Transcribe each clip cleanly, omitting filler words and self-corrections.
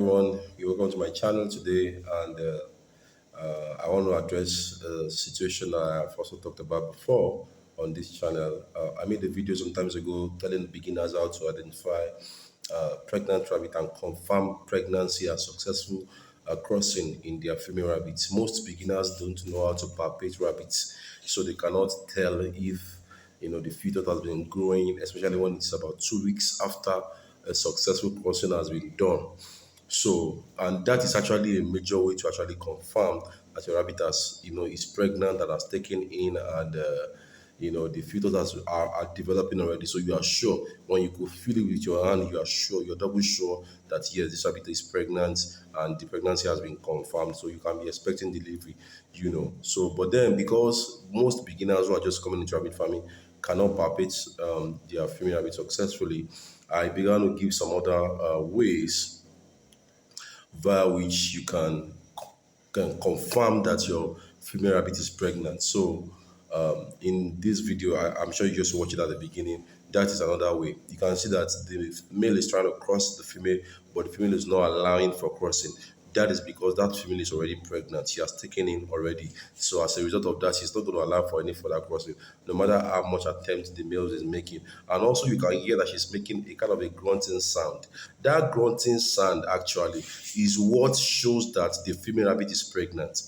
everyone, you're welcome to my channel today, and I want to address a situation that I've also talked about before on this channel. I made a video some times ago telling beginners how to identify pregnant rabbit and confirm pregnancy and successful crossing in their female rabbits. Most beginners don't know how to palpate rabbits, so they cannot tell if the fetus has been growing, especially when it's about 2 weeks after a successful crossing has been done. So, and that is actually a major way to actually confirm that your rabbit has, is pregnant and has taken in, and the fetus are developing already. So you are sure when you could feel it with your hand, you are sure, you're double sure that yes, this rabbit is pregnant and the pregnancy has been confirmed. So you can be expecting delivery. So, but then because most beginners who are just coming into rabbit farming cannot palpate their female rabbit successfully, I began to give some other ways via which you can confirm that your female rabbit is pregnant. So, in this video, I'm sure you just watched it at the beginning. That is another way. You can see that the male is trying to cross the female, but the female is not allowing for crossing. That is because that female is already pregnant. She has taken in already. So as a result of that, she's not going to allow for any further crossing, no matter how much attempt the male is making. And also you can hear that she's making a kind of a grunting sound. That grunting sound actually is what shows that the female rabbit is pregnant.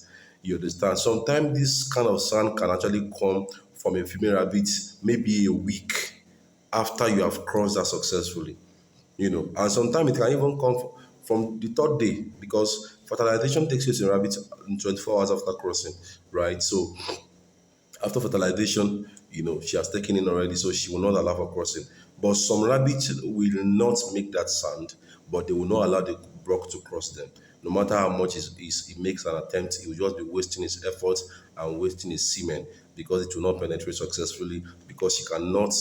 You understand? Sometimes this kind of sound can actually come from a female rabbit maybe a week after you have crossed that successfully. And sometimes it can even come from the third day because fertilization takes place in rabbits in 24 hours after crossing, right? So after fertilization, she has taken in already, so she will not allow for crossing. But some rabbits will not make that sound, but they will not allow the brock to cross them. No matter how much he makes an attempt, he will just be wasting his efforts and wasting his semen because it will not penetrate successfully because he cannot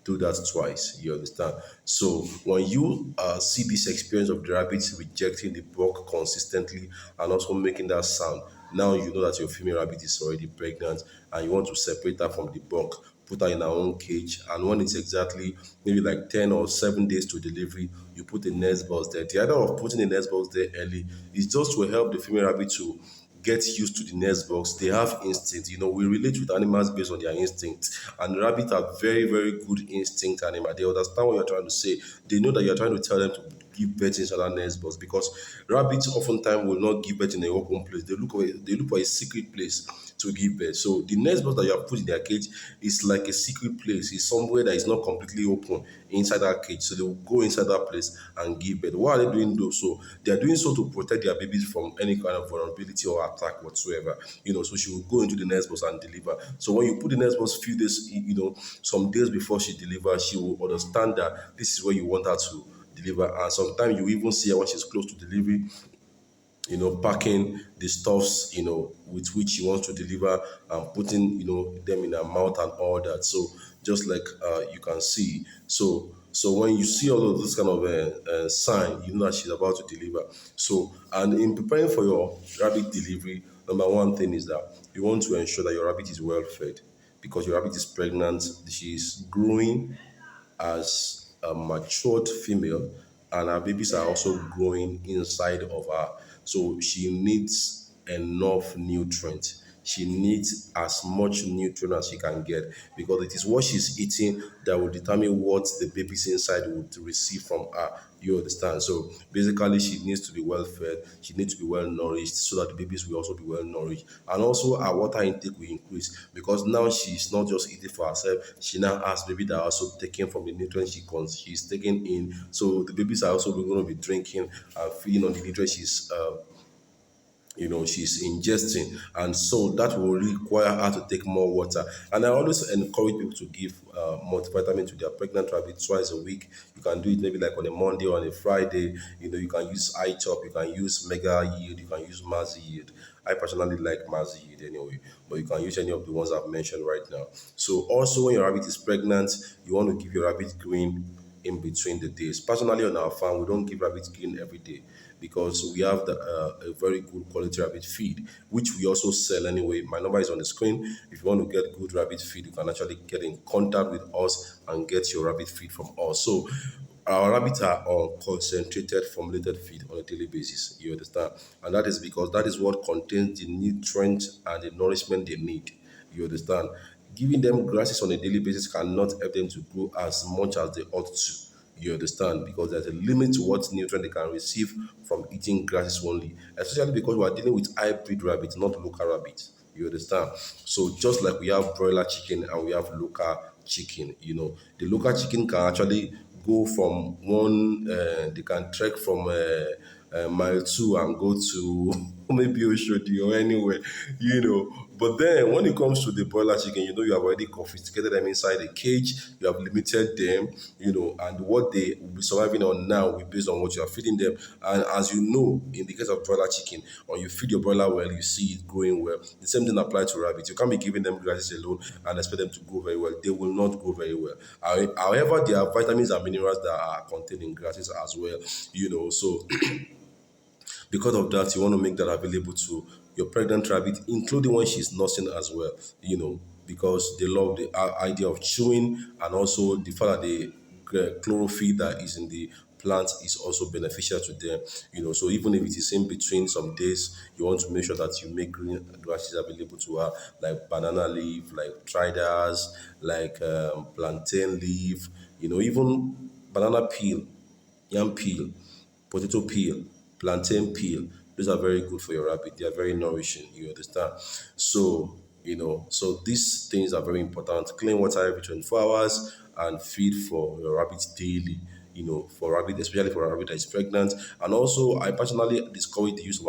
do that twice. You understand? So when you see this experience of the rabbits rejecting the buck consistently and also making that sound, now you know that your female rabbit is already pregnant and you want to separate her from the buck, put her in her own cage, and when it's exactly maybe like 10 or 7 days to delivery, you put a nest box there. The idea of putting a nest box there early is just to help the female rabbit to get used to the nest box. They have instinct. We relate with animals based on their instinct. And rabbits are very, very good instinct animal. They understand what you're trying to say. They know that you're trying to tell them to give birth inside that nest box because rabbits oftentimes will not give birth in an open place. They look for a secret place to give birth. So the nest box that you have put in their cage is like a secret place. It's somewhere that is not completely open inside that cage. So they will go inside that place and give birth. What are they doing though? So they are doing so to protect their babies from any kind of vulnerability or attack whatsoever. So she will go into the nest box and deliver. So when you put the nest box few days, some days before she delivers, she will understand that this is where you want her to deliver. And sometimes you even see her when she's close to delivery, packing the stuffs, with which she wants to deliver and putting, them in her mouth and all that. So just like you can see. So when you see all of this kind of sign, you know that she's about to deliver. So, and in preparing for your rabbit delivery, number one thing is that you want to ensure that your rabbit is well fed because your rabbit is pregnant, she's growing as a matured female, and her babies are also growing inside of her. So she needs enough nutrient. She needs as much nutrient as she can get because it is what she's eating that will determine what the babies inside would receive from her. You understand? So basically, she needs to be well fed, she needs to be well nourished so that the babies will also be well nourished. And also, her water intake will increase because now she's not just eating for herself, she now has baby that are also taking from the nutrients she's taking in. So the babies are also going to be drinking and feeding on the nutrients she's ingesting, and so that will require her to take more water. And I always encourage people to give multivitamin to their pregnant rabbit twice a week. You can do it maybe like on a Monday or on a Friday. You can use iTop, you can use Mega Yield, you can use Mazi Yield. I personally like Mazi Yield anyway, but you can use any of the ones I've mentioned right now. So also when your rabbit is pregnant, you want to give your rabbit green in between the days. Personally, on our farm, we don't give rabbit green every day because we have a very good quality rabbit feed, which we also sell anyway. My number is on the screen. If you want to get good rabbit feed, you can actually get in contact with us and get your rabbit feed from us. So our rabbits are on concentrated formulated feed on a daily basis. You understand? And that is because that is what contains the nutrients and the nourishment they need. You understand? Giving them grasses on a daily basis cannot help them to grow as much as they ought to. You understand? Because there's a limit to what nutrient they can receive from eating grasses only, especially because we are dealing with hybrid rabbits, not local rabbits. You understand? So just like we have broiler chicken and we have local chicken, the local chicken can actually go from they can trek from mile two and go to maybe Oshodi or anywhere, But then when it comes to the broiler chicken, you have already confiscated them inside a cage, you have limited them, and what they will be surviving on now will be based on what you are feeding them. And as you know, in the case of broiler chicken, when you feed your broiler well, you see it growing well. The same thing applies to rabbits. You can't be giving them grasses alone and expect them to grow very well. They will not grow very well. However, there are vitamins and minerals that are contained in grasses as well, So because of that, you want to make that available to your pregnant rabbit, including when she's nursing as well, because they love the idea of chewing, and also the fact that the chlorophyll that is in the plant is also beneficial to them, So even if it is in between some days, you want to make sure that you make green grasses available to her, like banana leaf, like triders, like plantain leaf, even banana peel, yam peel, potato peel, plantain peel. Those are very good for your rabbit. They are very nourishing. You understand? So, so these things are very important. Clean water every 24 hours and feed for your rabbit daily. For rabbit, especially for a rabbit that is pregnant. And also, I personally discourage the use of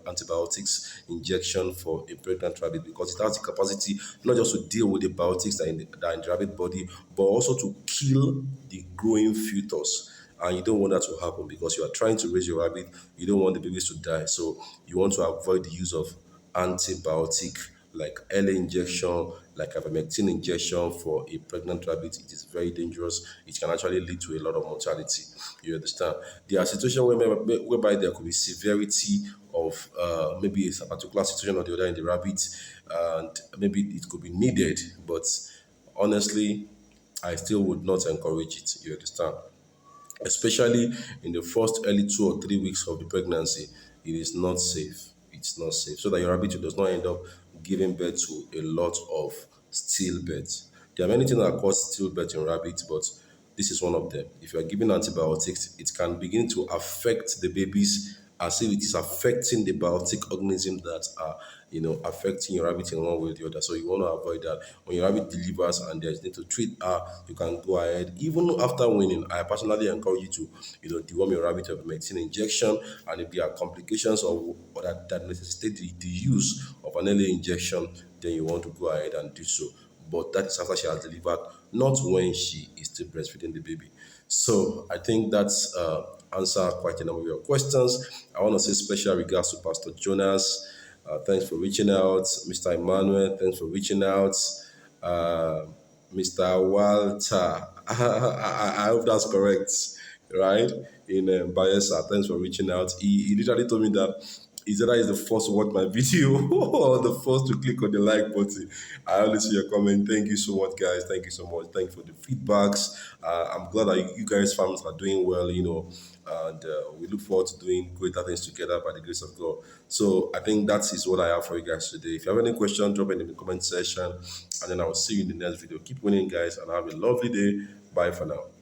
antibiotics injection for a pregnant rabbit because it has the capacity not just to deal with the biotics that are in the rabbit body, but also to kill the growing fetus, and you don't want that to happen because you are trying to raise your rabbit. You don't want the babies to die, so you want to avoid the use of antibiotic like early injection, like ivermectin injection for a pregnant rabbit. It is very dangerous. It can actually lead to a lot of mortality. You understand? There are situations whereby there could be severity of maybe it's a particular situation or the other in the rabbit, and maybe it could be needed, but honestly, I still would not encourage it. You understand? Especially in the first early 2 or 3 weeks of the pregnancy, it is not safe. It's not safe. So that your rabbit does not end up giving birth to a lot of stillbirth. There are many things that cause stillbirth in rabbits, but this is one of them. If you are giving antibiotics, it can begin to affect the babies as if it is affecting the biotic organisms that are, affecting your rabbit in one way or the other. So you want to avoid that. When your rabbit delivers and there's need to treat her, you can go ahead. Even after winning, I personally encourage you to, deworm your rabbit with medicine injection. And if there are complications or that necessitate the use of an early injection, then you want to go ahead and do so. But that is after she has delivered, not when she is still breastfeeding the baby. So I think that's answer quite a number of your questions. I want to say special regards to Pastor Jonas. Thanks for reaching out, Mr. Emmanuel. Thanks for reaching out, uh, Mr. Walter. I hope that's correct, right? In Bayelsa. Thanks for reaching out. He literally told me that is either is the first to watch my video or the first to click on the like button. I only see your comment. Thank you so much, guys. Thank you so much. Thank you for the feedbacks. I'm glad that you guys' families are doing well, and we look forward to doing greater things together by the grace of God. So I think that is what I have for you guys today. If you have any question, drop it in the comment section, and then I will see you in the next video. Keep winning, guys, and have a lovely day. Bye for now.